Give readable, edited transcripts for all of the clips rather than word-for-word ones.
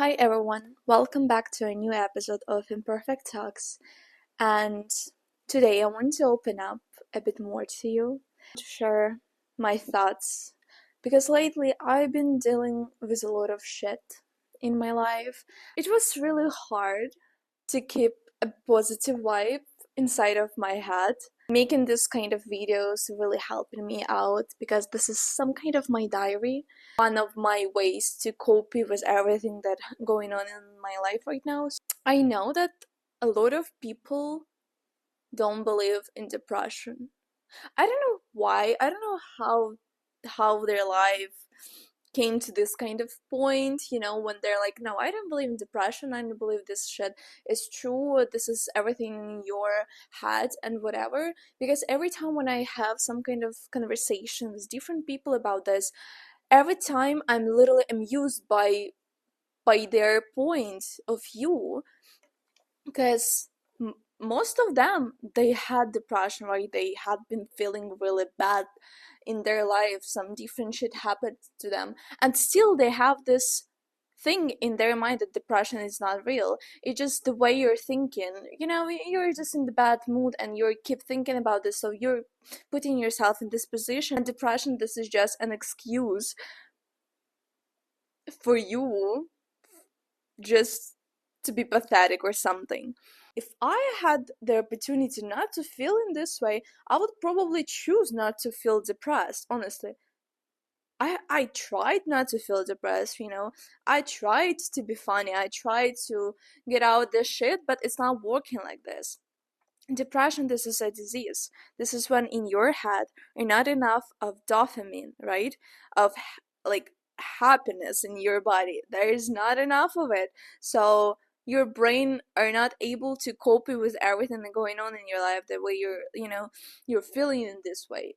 Hi everyone, welcome back to a new episode of Imperfect Talks. And today I want to open up a bit more to you, to share my thoughts. Because lately I've been dealing with a lot of shit in my life. It was really hard to keep a positive vibe inside of my head. Making this kind of videos really helping me out because this is some kind of my diary, one of my ways to cope with everything that going on in my life right now. I know that a lot of people don't believe in depression. I don't know why. I don't know how their life came to this kind of point, when they're like, no, I don't believe in depression, I don't believe this shit is true, this is everything in your head and whatever. Because every time when I have some kind of conversation with different people about this, every time I'm literally amused by their point of view, because most of them, they had depression, right? They had been feeling really bad in their life, some different shit happened to them, and still they have this thing in their mind that depression is not real. It's just the way you're thinking, you're just in the bad mood and you keep thinking about this, so you're putting yourself in this position. And depression, this is just an excuse for you just to be pathetic or something. If I had the opportunity not to feel in this way, I would probably choose not to feel depressed, honestly. I tried not to feel depressed, I tried to be funny, I tried to get out this shit, but it's not working like this. Depression, this is a disease. This is when in your head are not enough of dopamine, right? Of like happiness in your body. There is not enough of it. So your brain are not able to cope with everything going on in your life the way you're feeling in this way.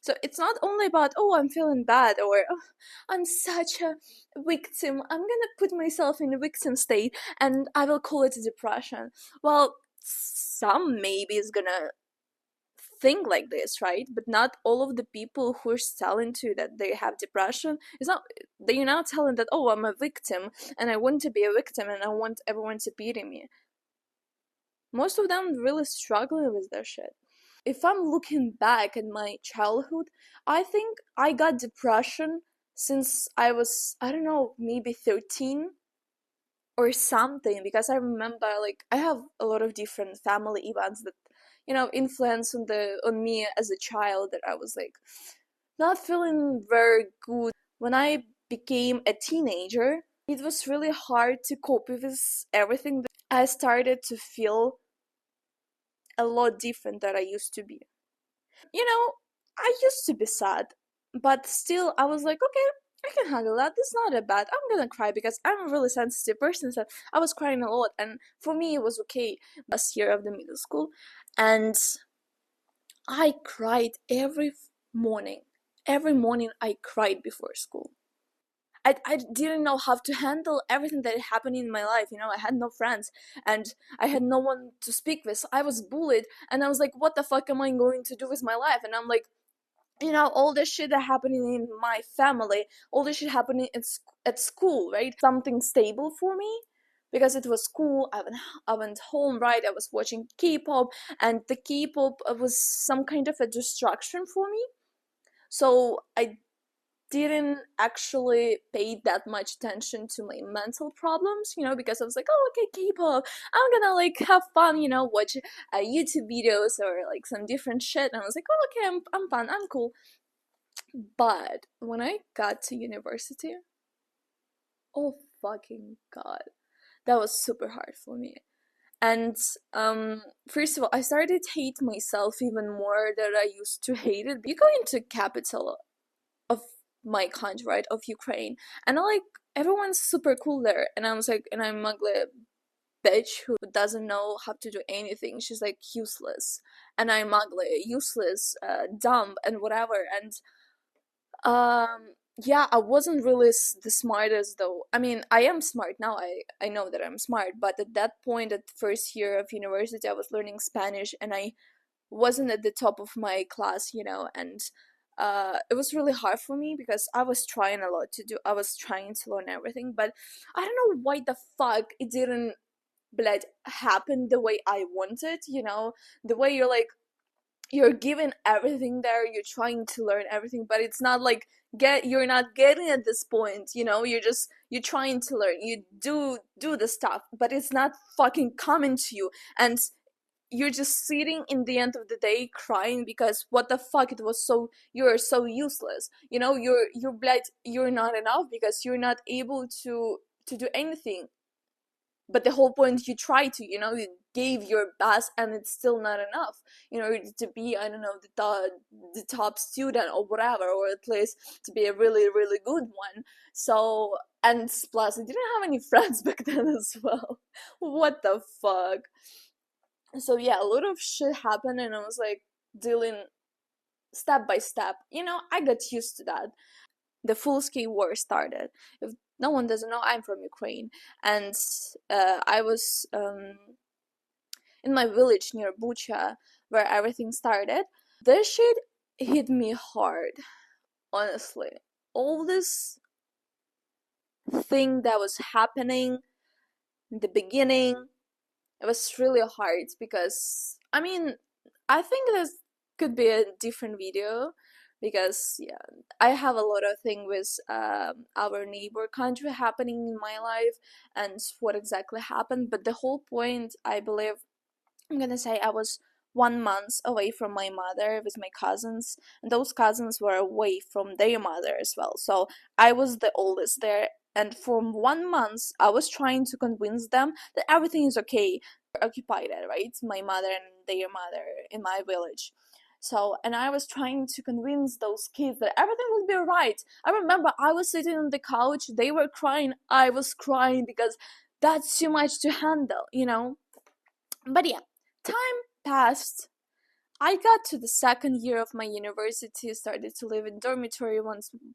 So it's not only about, oh, I'm feeling bad, or oh, I'm such a victim, I'm gonna put myself in a victim state and I will call it depression. Well, some maybe is gonna think like this, right? But not all of the people who are telling to you that they have depression, is not, they're not telling that, oh, I'm a victim and I want to be a victim and I want everyone to pity me. Most of them really struggling with their shit. If I'm looking back at my childhood, I think I got depression since I was, I don't know, maybe 13 or something, because I remember, like, I have a lot of different family events that, influence on me as a child, that I was like not feeling very good. When I became a teenager, it was really hard to cope with everything. I started to feel a lot different than I used to be. I used to be sad, but still I was like, okay, I can handle that. It's not that bad. I'm gonna cry because I'm a really sensitive person, so I was crying a lot, and for me it was okay. Last year of the middle school, and I cried every morning. Every morning I cried before school. I didn't know how to handle everything that happened in my life. I had no friends and I had no one to speak with. So I was bullied and I was like, what the fuck am I going to do with my life? And I'm like, all this shit that happening in my family, all this shit happening at school, right? Something stable for me, because it was school. I went home, right? I was watching K-pop, and the K-pop was some kind of a distraction for me. So I didn't actually pay that much attention to my mental problems, because I was like, oh, okay, K-pop, I'm gonna like have fun, watch YouTube videos or like some different shit. And I was like, oh, okay, I'm fun, I'm cool. But when I got to university, oh fucking god, that was super hard for me. And first of all, I started to hate myself even more than I used to hate it. You go into capital of my country, right, of Ukraine, and I like, everyone's super cool there, and I was like, and I'm ugly bitch who doesn't know how to do anything. She's like useless, and I'm ugly, useless, dumb, and whatever. And yeah, I wasn't really the smartest, though. I mean, I am smart now. I know that I'm smart, but at that point, at first year of university, I was learning Spanish, and I wasn't at the top of my class, and it was really hard for me because I was trying a lot to do. I was trying to learn everything, but I don't know why the fuck it didn't happen the way I wanted. The way you're giving everything there, you're trying to learn everything, but it's not like you're not getting at this point. You're trying to learn, you do the stuff, but it's not fucking coming to you, and you're just sitting in the end of the day crying because what the fuck, you're so useless. You're not enough because you're not able to do anything. But the whole point, you try to, you gave your best, and it's still not enough to be, I don't know, the top student or whatever, or at least to be a really, really good one. So, and plus I didn't have any friends back then as well. What the fuck. So yeah, a lot of shit happened, and I was like dealing step by step. I got used to that. The full-scale war started. If no one doesn't know, I'm from Ukraine, and I was in my village near Bucha, where everything started. This shit hit me hard, honestly. All this thing that was happening in the beginning, it was really hard because, I think this could be a different video, because yeah, I have a lot of things with our neighbor country happening in my life and what exactly happened. But the whole point, I believe, I'm gonna say, I was 1 month away from my mother with my cousins, and those cousins were away from their mother as well. So I was the oldest there, and for 1 month I was trying to convince them that everything is okay. Occupied, right? My mother and their mother in my village. So, and I was trying to convince those kids that everything would be alright. I remember I was sitting on the couch, they were crying, I was crying, because that's too much to handle. But yeah, time passed. I got to the second year of my university, started to live in dormitory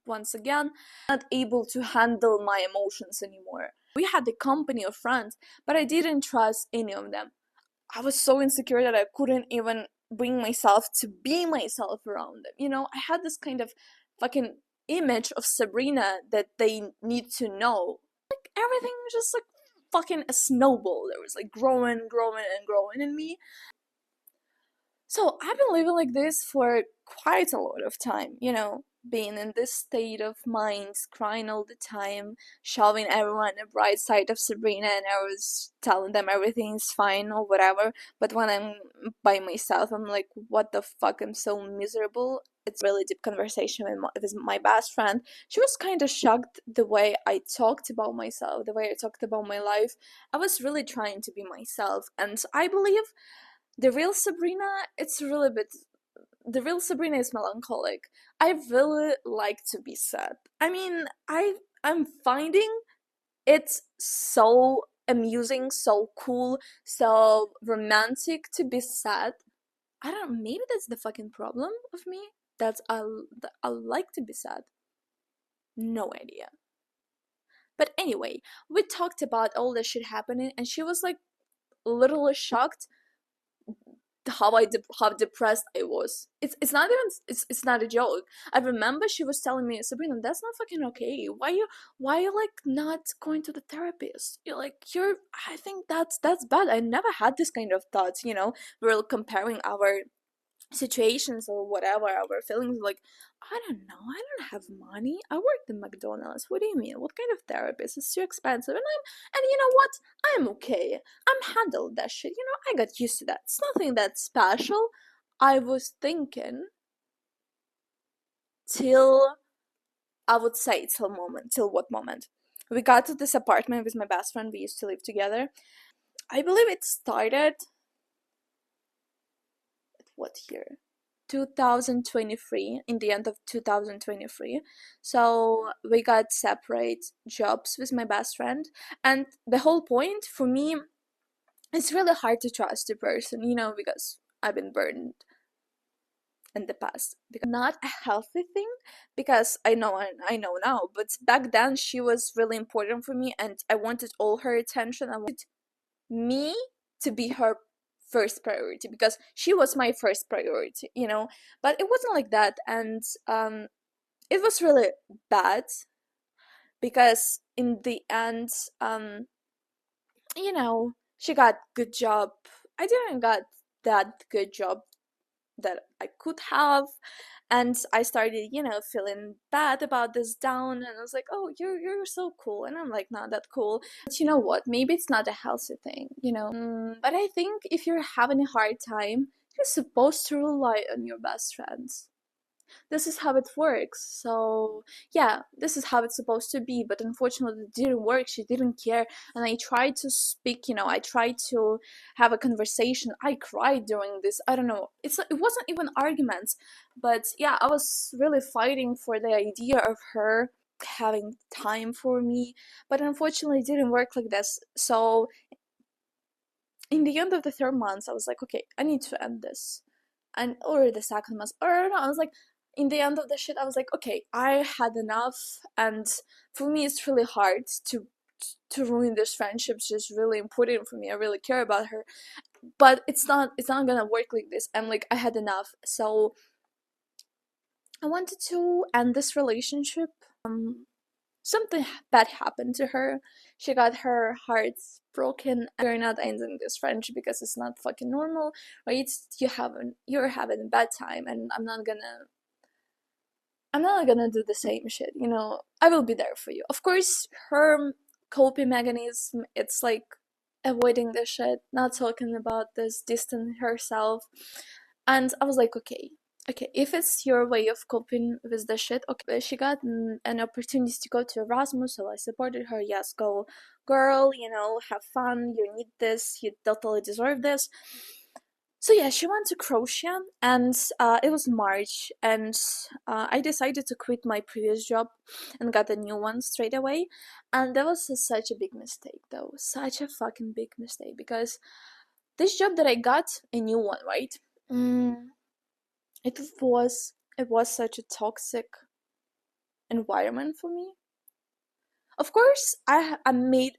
once again, not able to handle my emotions anymore. We had the company of friends, but I didn't trust any of them. I was so insecure that I couldn't even bring myself to be myself around them. I had this kind of fucking image of Sabrina that they need to know. Like, everything was just like fucking a snowball. There was like growing and growing in me. So I've been living like this for quite a lot of time, being in this state of mind, crying all the time, showing everyone the bright side of Sabrina, and I was telling them everything's fine or whatever. But when I'm by myself, I'm like, what the fuck, I'm so miserable. It's a really deep conversation with my best friend. She was kind of shocked the way I talked about myself, the way I talked about my life. I was really trying to be myself, and I believe the real Sabrina, the real Sabrina is melancholic. I really like to be sad. I'm finding it so amusing, so cool, so romantic to be sad. I don't know, maybe that's the fucking problem of me. I like to be sad. No idea. But anyway, we talked about all this shit happening, and she was like literally shocked how depressed I was. It's not even it's not a joke. I remember she was telling me, Sabrina, that's not fucking okay. Why you like not going to the therapist? I think that's bad. I never had this kind of thoughts. We're comparing our situations or whatever, our feelings, like, I don't know, I don't have money, I worked in McDonald's, what do you mean, what kind of therapist, it's too expensive, and you know what, I'm okay, I'm handled that shit, I got used to that, it's nothing that special. I was thinking till, I would say, till what moment we got to this apartment with my best friend, we used to live together. I believe it started at what year, 2023, in the end of 2023. So we got separate jobs with my best friend, and the whole point for me, it's really hard to trust a person, because I've been burned in the past, because not a healthy thing, because I know now, but back then she was really important for me, and I wanted all her attention. I wanted me to be her first priority, because she was my first priority, you know. But it wasn't like that, and it was really bad, because in the end, um you know, she got good job. I didn't got that good job that I could have. And I started, you know, feeling bad about this, down, and I was like, oh, you're so cool, and I'm like, not that cool. But you know what, maybe it's not a healthy thing, you know. But I think if you're having a hard time, you're supposed to rely on your best friends. This is how it works. So yeah, this is how it's supposed to be. But unfortunately, it didn't work. She didn't care. And I tried to speak, you know, I tried to have a conversation. I cried during this. I don't know, it wasn't even arguments, but yeah, I was really fighting for the idea of her having time for me. But unfortunately, it didn't work like this. So in the end of the third month, I was like, okay, I need to end this. And or the second month, or I don't know, I was like, in the end of the shit, I was like, okay, I had enough. And for me, it's really hard to ruin this friendship. She's really important for me. I really care about her. But it's not gonna work like this. I'm like, I had enough. So I wanted to end this relationship. Something bad happened to her. She got her heart broken. You're not ending this friendship because it's not fucking normal, right? You're having a bad time, and I'm not gonna do the same shit, you know. I will be there for you. Of course, her coping mechanism, it's like avoiding the shit, not talking about this, distant herself. And I was like, okay, if it's your way of coping with the shit, okay. She got an opportunity to go to Erasmus, so I supported her. Yes, go, girl, you know, have fun. You need this. You totally deserve this. So yeah, she went to Croatia, and it was March, and I decided to quit my previous job and got a new one straight away. And that was such a big mistake, though, such a fucking big mistake, because this job that I got, a new one, right? Mm, it was such a toxic environment for me. Of course, I made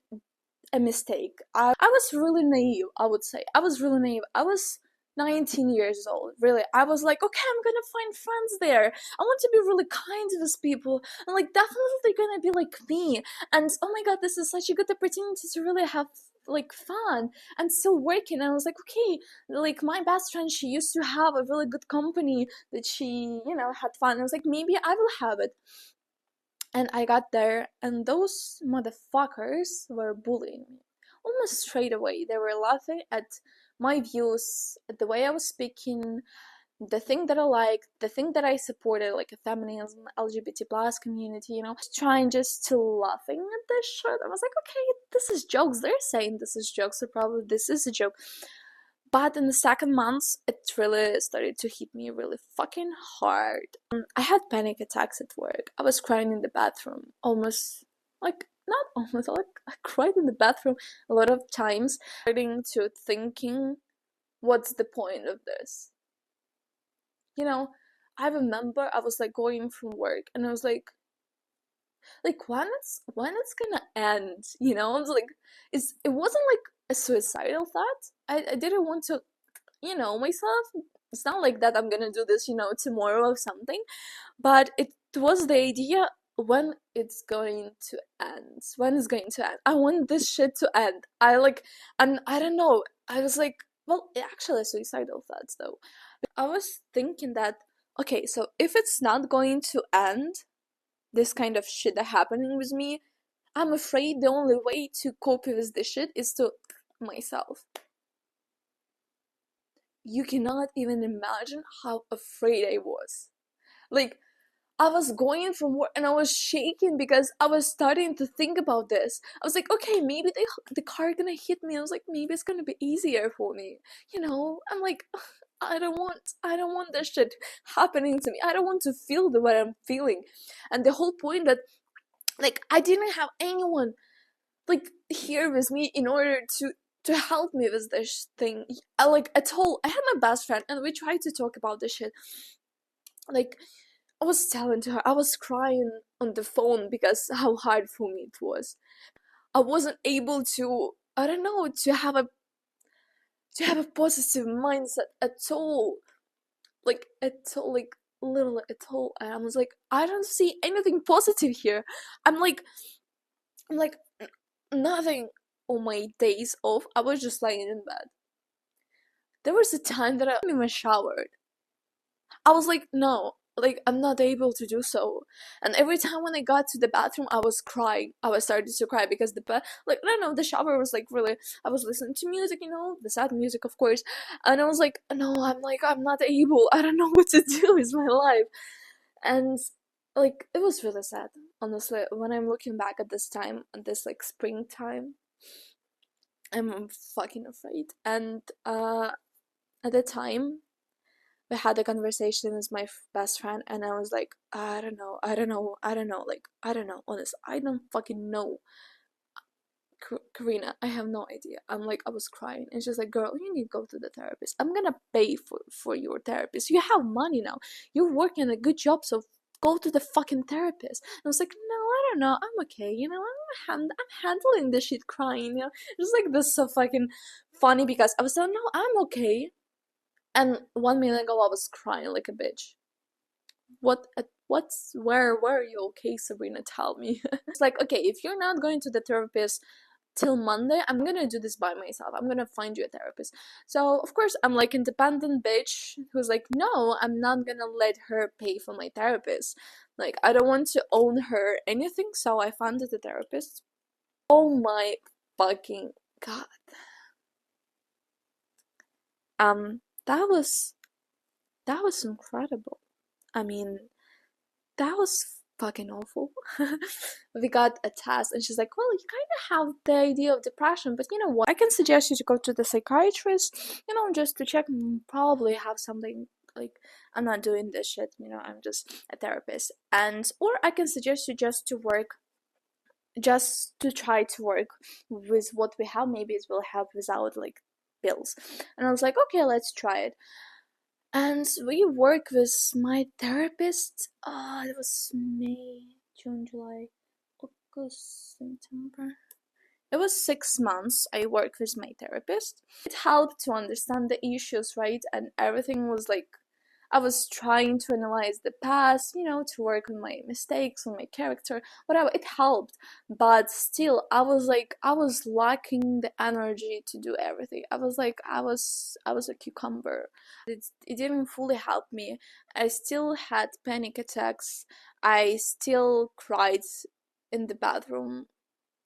a mistake. I was really naive, I would say. I was really naive. I was 19 years old, really. I was like, okay, I'm gonna find friends there. I want to be really kind to these people. And like, definitely they're gonna be like me. And oh my god, this is such a good opportunity to really have like fun and still working. And I was like, okay, like my best friend, she used to have a really good company that she, you know, had fun. I was like, maybe I will have it. And I got there, and those motherfuckers were bullying me. Almost straight away. They were laughing at my views, at the way I was speaking, the thing that I liked, the thing that I supported, like a feminism, LGBT plus community, you know, trying just to laughing at this shit. I was like, okay, this is jokes. They're saying this is jokes, so probably this is a joke. But in the second month, it really started to hit me really fucking hard. I had panic attacks at work. I was crying in the bathroom, almost like not almost like I cried in the bathroom a lot of times, starting to thinking, what's the point of this? You know, I remember I was like going from work, and I was like when it's gonna end? You know, I was like, it wasn't like a suicidal thought. I didn't want to, you know, myself. It's not like that I'm gonna do this, you know, tomorrow or something. But it was the idea, when it's going to end. When it's going to end. I want this shit to end. And I don't know. I was like, well, actually, suicidal thoughts though. I was thinking that, okay, so if it's not going to end, this kind of shit that happening with me, I'm afraid the only way to cope with this shit is to myself. You cannot even imagine how afraid I was. Like, I was going from work and I was shaking because I was starting to think about this. I was like, okay, maybe the car gonna hit me. I was like, maybe it's gonna be easier for me. You know, I'm like, I don't want this shit happening to me. I don't want to feel the way I'm feeling. And the whole point that, like, I didn't have anyone like here with me in order to help me with this thing. Like at all. I had my best friend and we tried to talk about this shit. Like, I was telling to her, I was crying on the phone because how hard for me it was. I wasn't able to, I don't know, to have to have a positive mindset at all. Like, at all, like, literally at all. And I was like, I don't see anything positive here. I'm like, nothing. On my days off, I was just lying in bed. There was a time that I even showered. I was like, no, like, I'm not able to do so. And every time when I got to the bathroom, I was crying. I was starting to cry because like, I don't know, the shower was like really, I was listening to music, the sad music, of course. And I was like, no, I'm not able. I don't know what to do with my life. And like, it was really sad, honestly. When I'm looking back at this time, at this like springtime, I'm fucking afraid. And at the time, we had a conversation with my best friend, and I was like, I don't know, like, I don't know, honestly, I don't fucking know. Karina, I have no idea. I was crying, and she's like, girl, you need to go to the therapist. I'm gonna pay for your therapist. You have money now. You're working a good job, so go to the fucking therapist. And I was like, no, I don't know, I'm okay, I'm handling this shit, crying, just like, this so fucking funny, because I was like, no, I'm okay. And 1 minute ago, I was crying like a bitch. Where are you okay, Sabrina? Tell me. It's like, okay, if you're not going to the therapist till Monday, I'm gonna do this by myself. I'm gonna find you a therapist. So, of course, I'm like independent bitch who's like, no, I'm not gonna let her pay for my therapist. Like, I don't want to own her anything, so I found a therapist. Oh my fucking god. That was incredible. I mean, that was fucking awful. We got a test, and she's like, well, you kind of have the idea of depression, but you know what? I can suggest you to go to the psychiatrist, just to check. Probably have something, like, I'm not doing this shit, I'm just a therapist. Or I can suggest you just to try to work with what we have. Maybe it will help without, like, bills. And I was like, okay, let's try it. And we work with my therapist. It was May, June, July, August, September. It was 6 months I worked with my therapist. It helped to understand the issues, right? And everything was like, I was trying to analyze the past, to work on my mistakes, on my character, whatever. It helped, but still, I was lacking the energy to do everything. I was a cucumber. It didn't fully help me. I still had panic attacks. I still cried in the bathroom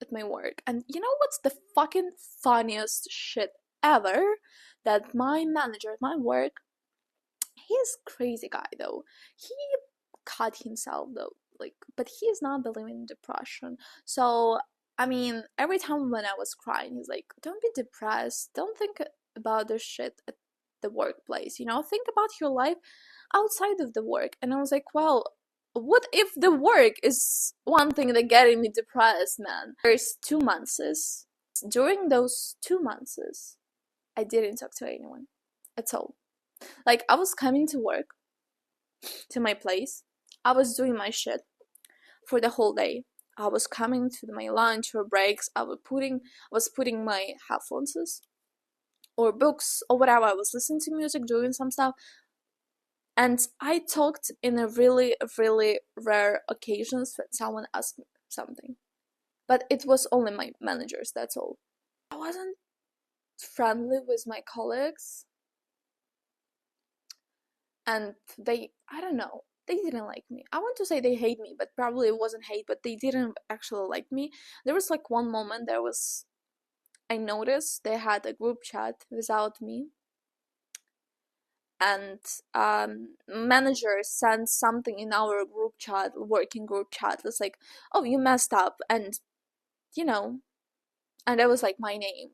at my work. And you know what's the fucking funniest shit ever? That my manager at my work, he's crazy guy though. He cut himself though, like, but he is not believing in depression. So I mean, every time when I was crying, he's like, don't be depressed, don't think about this shit at the workplace, think about your life outside of the work. And I was like, well, what if the work is one thing that getting me depressed, man? There's 2 months. During those 2 months, I didn't talk to anyone at all. Like, I was coming to work, to my place, I was doing my shit for the whole day. I was coming to my lunch or breaks, I was putting my headphones or books or whatever, I was listening to music, doing some stuff. And I talked in a really, really rare occasions when someone asked me something. But it was only my managers, that's all. I wasn't friendly with my colleagues. And I don't know, they didn't like me. I want to say they hate me, but probably it wasn't hate, but they didn't actually like me. There was like one moment I noticed they had a group chat without me. And manager sent something in our group chat, working group chat. It's like, oh, you messed up, and and that was like my name.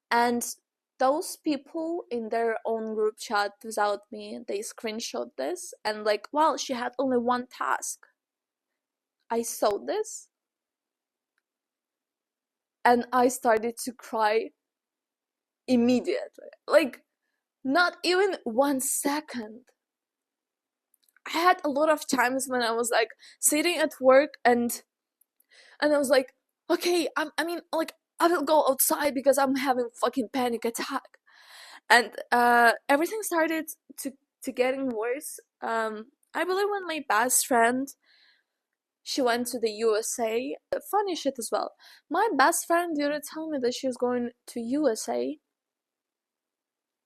And those people in their own group chat without me, they screenshot this and like, wow, she had only one task. I saw this and I started to cry immediately. Like, not even 1 second. I had a lot of times when I was like sitting at work and I was like, okay, I mean, like, I will go outside because I'm having fucking panic attack. And everything started to getting worse. I believe when my best friend, she went to the USA. Funny shit as well. My best friend didn't tell me that she was going to USA.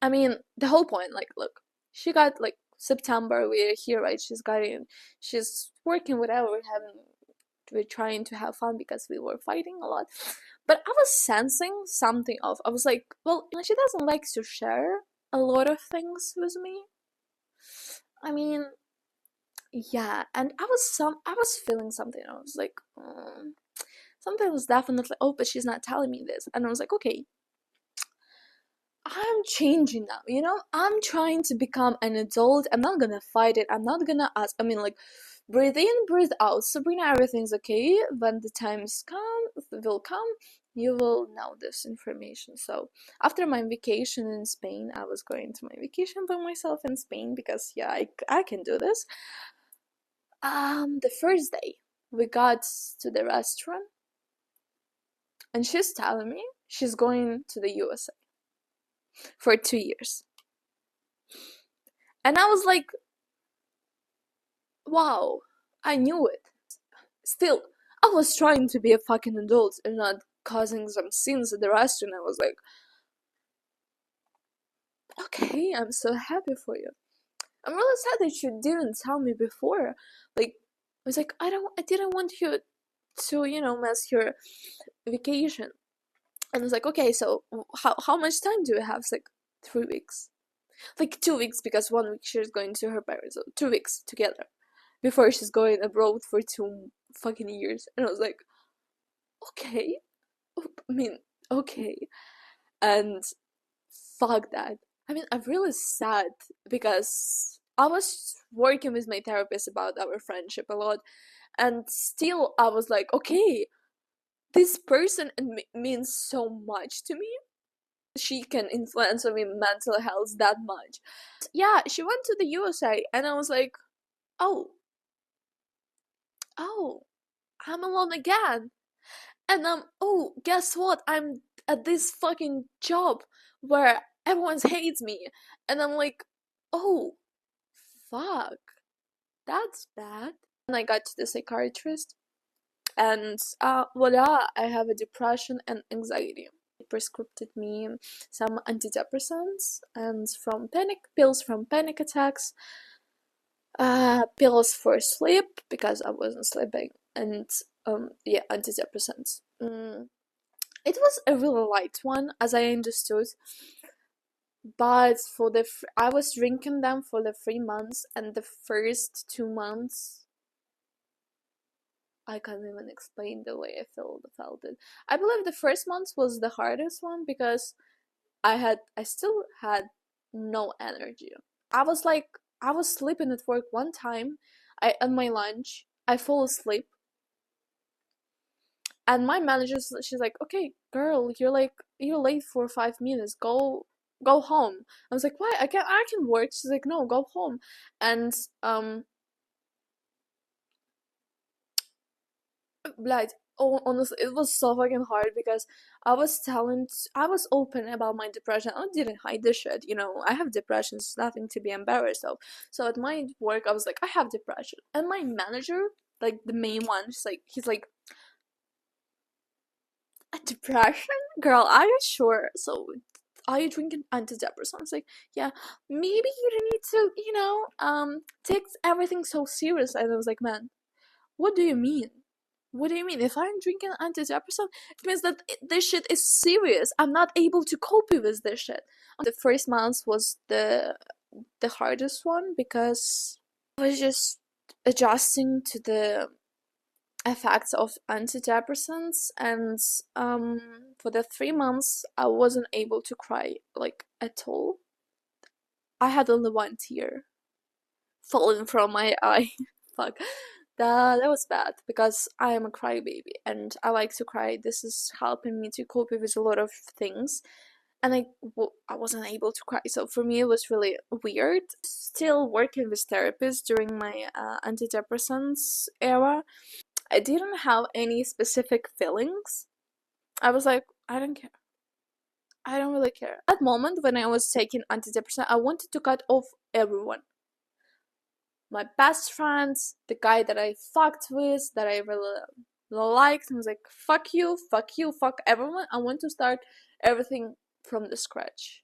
I mean, the whole point, like, look, she got like September, we're here, right? She's working, whatever, we're trying to have fun because we were fighting a lot. But I was sensing something off. I was like, well, she doesn't like to share a lot of things with me. I mean, yeah, and I was feeling something. I was like, something was definitely, oh, but she's not telling me this. And I was like, okay, I'm changing now, you know? I'm trying to become an adult. I'm not gonna fight it. I'm not gonna ask. I mean, like, breathe in, breathe out. Sabrina, everything's okay. When the times will come, you will know this information. So, after my vacation in Spain, I was going to my vacation by myself in Spain because, yeah, I can do this. The first day, we got to the restaurant, and she's telling me she's going to the USA for 2 years. And I was like, wow, I knew it. Still, I was trying to be a fucking adult and not causing some scenes at the restaurant. I was like, okay, I'm so happy for you. I'm really sad that you didn't tell me before. Like, I was like, I didn't want you to, mess your vacation. And I was like, okay, so how much time do we have? It's like 3 weeks. Like 2 weeks because 1 week she's going to her parents. So 2 weeks together before she's going abroad for 2 fucking years. And I was like, okay. I mean, okay. And fuck that. I mean, I'm really sad because I was working with my therapist about our friendship a lot. And still, I was like, okay, this person means so much to me. She can influence on my mental health that much. Yeah, she went to the USA, and I was like, oh, oh, I'm alone again. And oh, guess what? I'm at this fucking job where everyone hates me. And I'm like, oh, fuck, that's bad. And I got to the psychiatrist, and voila, I have a depression and anxiety. He prescribed me some antidepressants and pills from panic attacks, pills for sleep because I wasn't sleeping, and yeah, antidepressants. It was a really light one, as I understood, but I was drinking them for the 3 months, and the first 2 months, I can't even explain the way I felt it. I believe the first month was the hardest one because I still had no energy. I was sleeping at work one time. On my lunch, I fall asleep, and my manager, she's like, okay, girl, you're late for 5 minutes. Go home. I was like, why? I can work. She's like, no, go home. And like, oh, honestly, it was so fucking hard because I was open about my depression. I didn't hide this shit. I have depression. It's nothing to be embarrassed of. So at my work, I was like, I have depression, and my manager, like the main one, he's like, a depression, girl? Are you sure? So, are you drinking antidepressants? I was like, yeah, maybe you don't need to, take everything so serious. And I was like, man, what do you mean? What do you mean? If I'm drinking antidepressant, it means that this shit is serious. I'm not able to cope with this shit. The first month was the hardest one because I was just adjusting to the effects of antidepressants, and for the 3 months I wasn't able to cry like at all. I had only one tear falling from my eye. Fuck, that was bad because I am a crybaby and I like to cry. This is helping me to cope with a lot of things, and I wasn't able to cry, so for me it was really weird. Still working with therapists during my antidepressants era. I didn't have any specific feelings. I was like, I don't care. I don't really care. At that moment when I was taking antidepressant, I wanted to cut off everyone. My best friends, the guy that I fucked with, that I really liked, and was like, fuck you, fuck everyone. I want to start everything from the scratch.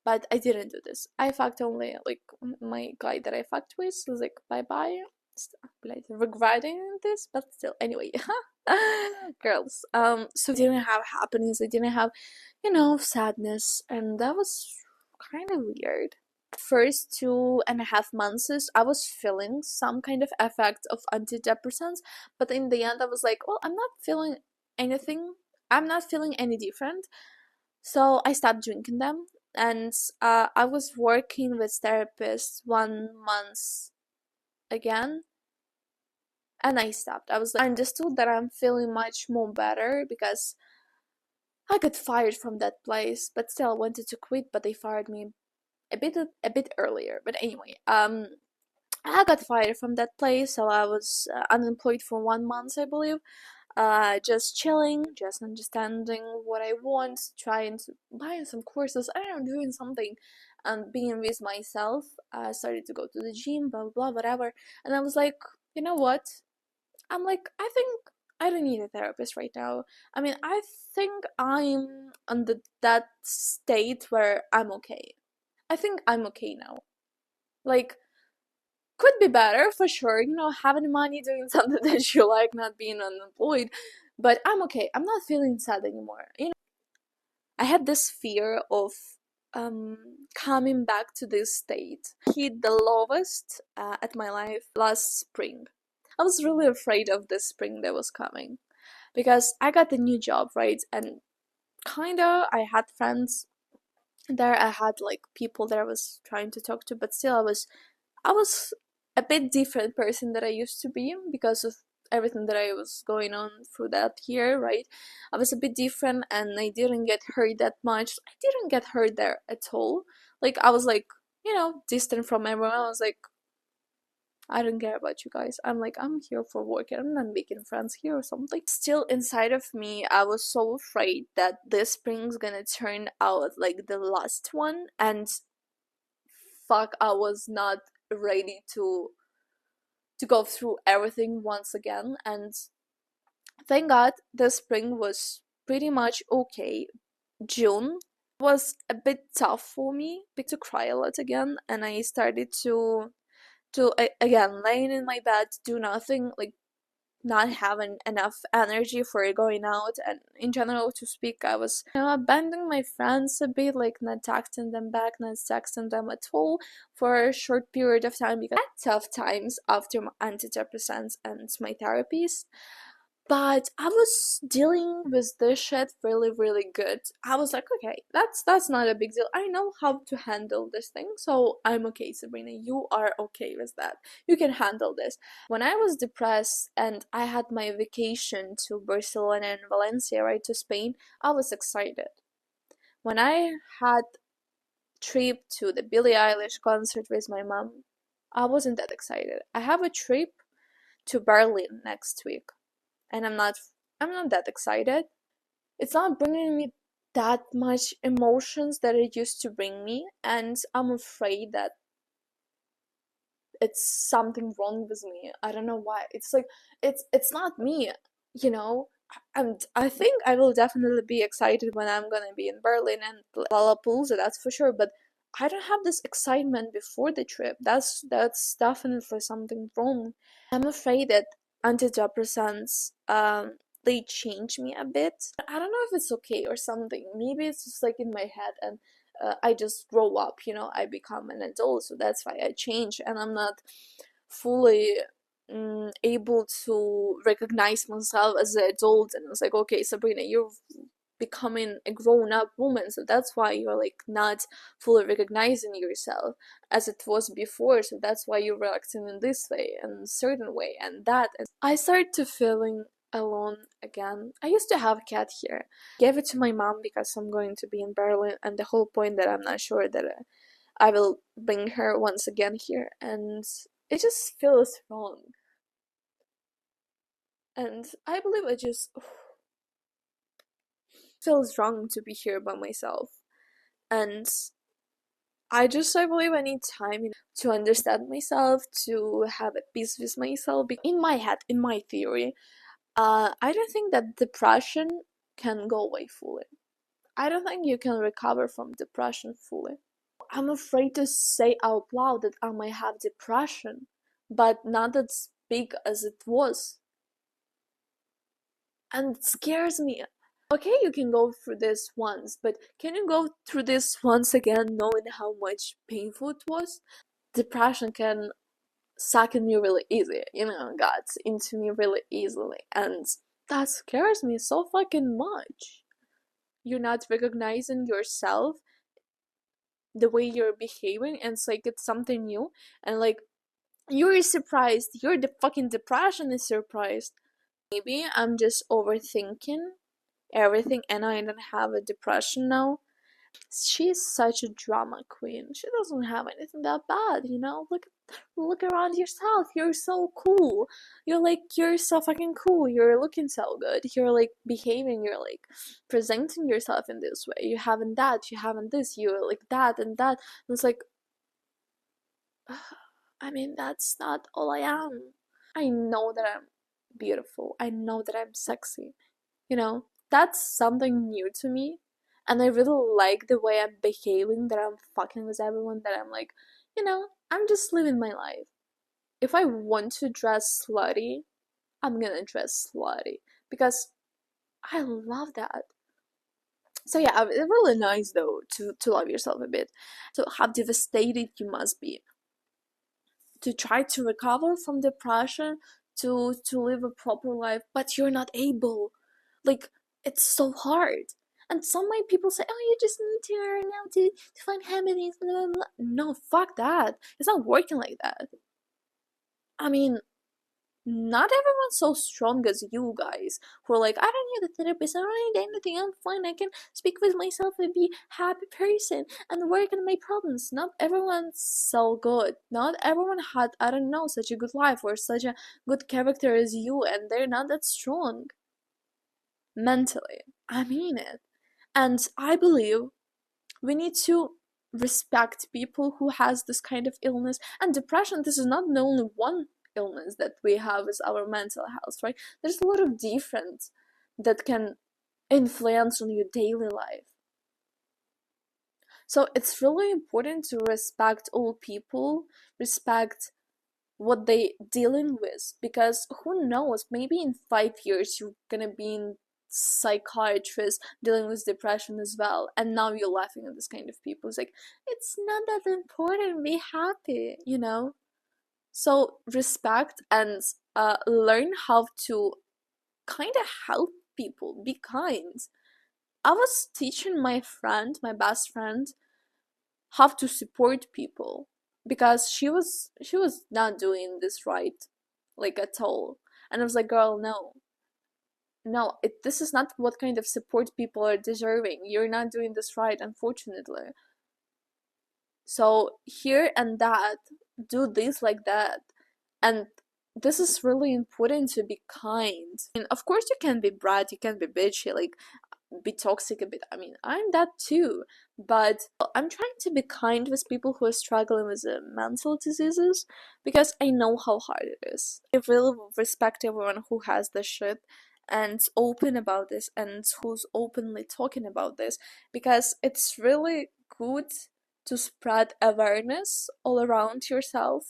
But I didn't do this. I fucked only like my guy that I fucked with was like bye bye. Like regretting this, but still anyway. Girls. So I didn't have happiness, I didn't have, sadness, and that was kind of weird. First 2.5 months I was feeling some kind of effect of antidepressants, but in the end I was like, well, I'm not feeling anything, I'm not feeling any different. So I stopped drinking them, and I was working with therapists 1 month again, and I stopped. I was like, I understood that I'm feeling much more better because I got fired from that place, but still I wanted to quit, but they fired me a bit earlier. But anyway, I got fired from that place, so I was unemployed for 1 month, I believe. Just chilling, just understanding what I want, trying to buy some courses, I don't know, doing something, and being with myself. I started to go to the gym, blah blah blah, whatever. And I was like, you know what? I'm like, I think I don't need a therapist right now. I mean, I think I'm under that state where I'm okay. I think I'm okay now. Like, could be better for sure, having money, doing something that you like, not being unemployed, but I'm okay. I'm not feeling sad anymore. I had this fear of coming back to this state. Hit the lowest at my life last spring. I was really afraid of this spring that was coming because I got a new job, right? And kinda I had friends there, I had like people that I was trying to talk to, but still I was a bit different person that I used to be because of everything that I was going on through that year, right? I was a bit different, and I didn't get hurt that much. I didn't get hurt there at all. Like, I was like, distant from everyone. I was like, I don't care about you guys. I'm like, I'm here for work, and I'm not making friends here or something. Still inside of me, I was so afraid that this spring's gonna turn out like the last one, and fuck, I was not ready to go through everything once again. And thank God the spring was pretty much okay. June was a bit tough for me to cry a lot again, and I started to again laying in my bed, do nothing, like not having enough energy for going out, and in general to speak. I was abandoning my friends a bit, like not texting them back, not texting them at all for a short period of time because I had tough times after my antidepressants and my therapies. But I was dealing with this shit really, really good. I was like, okay, that's not a big deal. I know how to handle this thing, so I'm okay, Sabrina. You are okay with that. You can handle this. When I was depressed and I had my vacation to Barcelona and Valencia, right, to Spain, I was excited. When I had trip to the Billie Eilish concert with my mom, I wasn't that excited. I have a trip to Berlin next week, and I'm not that excited. It's not bringing me that much emotions that it used to bring me, and I'm afraid that it's something wrong with me. I don't know why. It's like it's not me, you know. And I think I will definitely be excited when I'm gonna be in Berlin and Lollapalooza, that's for sure. But I don't have this excitement before the trip. That's definitely something wrong. I'm afraid that antidepressants they change me a bit. I don't know if it's okay or something. Maybe it's just like in my head, and I just grow up, I become an adult, so that's why I change, and I'm not fully able to recognize myself as an adult. And it's like, okay, Sabrina, you're becoming a grown-up woman, so that's why you're like not fully recognizing yourself as it was before, so that's why you're reacting in this way and certain way and that. And I started to feeling alone again. I used to have a cat here. Gave it to my mom because I'm going to be in Berlin, and the whole point that I'm not sure that I will bring her once again here, and it just feels wrong. And I believe I just feels wrong to be here by myself. And I believe I need time to understand myself, to have a peace with myself. In my head, in my theory, I don't think that depression can go away fully. I don't think you can recover from depression fully. I'm afraid to say out loud that I might have depression, but not as big as it was. And it scares me. Okay, you can go through this once, but can you go through this once again knowing how much painful it was? Depression can suck in you really easy, got into me really easily, and that scares me so fucking much. You're not recognizing yourself, the way you're behaving, and it's like it's something new, and like you're surprised, you're the fucking depression is surprised. Maybe I'm just overthinking everything and I don't have a depression now. She's such a drama queen. She doesn't have anything that bad, look around yourself. You're so cool. You're so fucking cool. You're looking so good. You're like behaving, you're like presenting yourself in this way. You haven't that, you haven't this, you're like that and that. And it's like, I mean, that's not all I am. I know that I'm beautiful. I know that I'm sexy. That's something new to me. And I really like the way I'm behaving, that I'm fucking with everyone, that I'm like, I'm just living my life. If I want to dress slutty, I'm gonna dress slutty. Because I love that. So yeah, it's really nice though to love yourself a bit. So how devastated you must be to try to recover from depression, to live a proper life, but you're not able. Like, it's so hard. And some my people say, oh, you just need to learn how to find happiness, blah, blah, blah. No, fuck that. It's not working like that. I mean, not everyone's so strong as you guys, who are like, I don't need a therapist, I don't need anything, I'm fine, I can speak with myself and be a happy person and work on my problems. Not everyone's so good. Not everyone had, I don't know, such a good life or such a good character as you, and they're not that strong mentally. I mean it. And I believe we need to respect people who has this kind of illness. And depression, this is not the only one illness that we have is our mental health, right? There's a lot of different that can influence on your daily life. So it's really important to respect all people, respect what they dealing with, because who knows, maybe in 5 years you're gonna be in psychiatrist dealing with depression as well, and now you're laughing at this kind of people. It's like, it's not that important, be happy. So respect and learn how to kind of help people, be kind. I was teaching my best friend, how to support people, because she was not doing this right, like, at all. And I was like, girl, no, this is not what kind of support people are deserving. You're not doing this right, unfortunately. So here and that, do this like that. And this is really important, to be kind. And of course you can be brat, you can be bitchy, like be toxic a bit. I mean, I'm that too, but I'm trying to be kind with people who are struggling with mental diseases, because I know how hard it is. I really respect everyone who has this shit and open about this, and who's openly talking about this, because it's really good to spread awareness all around yourself,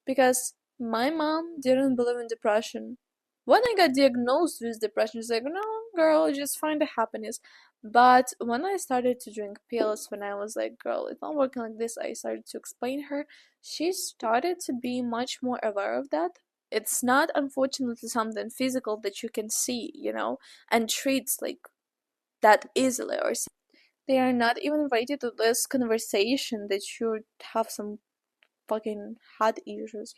because my mom didn't believe in depression. When I got diagnosed with depression, she's like, no, girl, just find the happiness. But when I started to drink pills, when I was like, girl, it's not working like this, I started to explain her. She started to be much more aware of that. It's not, unfortunately, something physical that you can see, and treats like that easily. Or they are not even ready to this conversation that you have some fucking heart issues,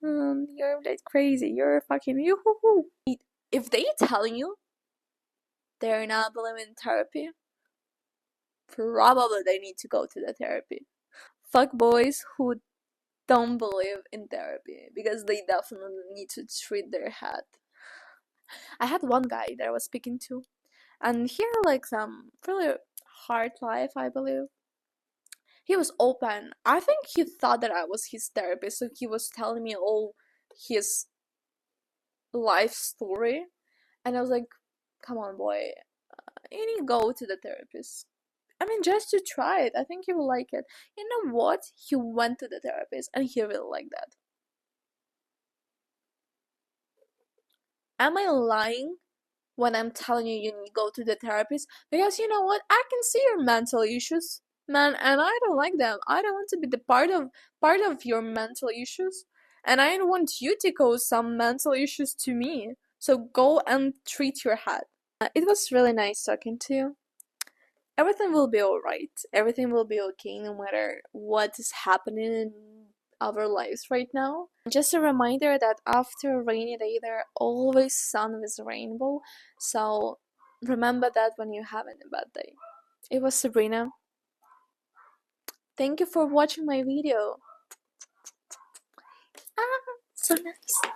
you're like crazy, you're fucking yoo-hoo-hoo. If they telling you they're not believing in therapy, probably they need to go to the therapy. Fuck boys who don't believe in therapy, because they definitely need to treat their head. I had one guy that I was speaking to, and he had like some really hard life, I believe. He was open. I think he thought that I was his therapist, so he was telling me all his life story, and I was like, come on, boy, you need to go to the therapist. I mean, just to try it. I think he will like it. You know what? He went to the therapist and he really liked that. Am I lying when I'm telling you you need to go to the therapist? Because you know what? I can see your mental issues, man, and I don't like them. I don't want to be the part of your mental issues, and I don't want you to cause some mental issues to me. So go and treat your head. It was really nice talking to you. Everything will be alright. Everything will be okay no matter what is happening in our lives right now. Just a reminder that after a rainy day, there are always sun with rainbow. So remember that when you're having a bad day. It was Sabrina. Thank you for watching my video. Ah, so nice.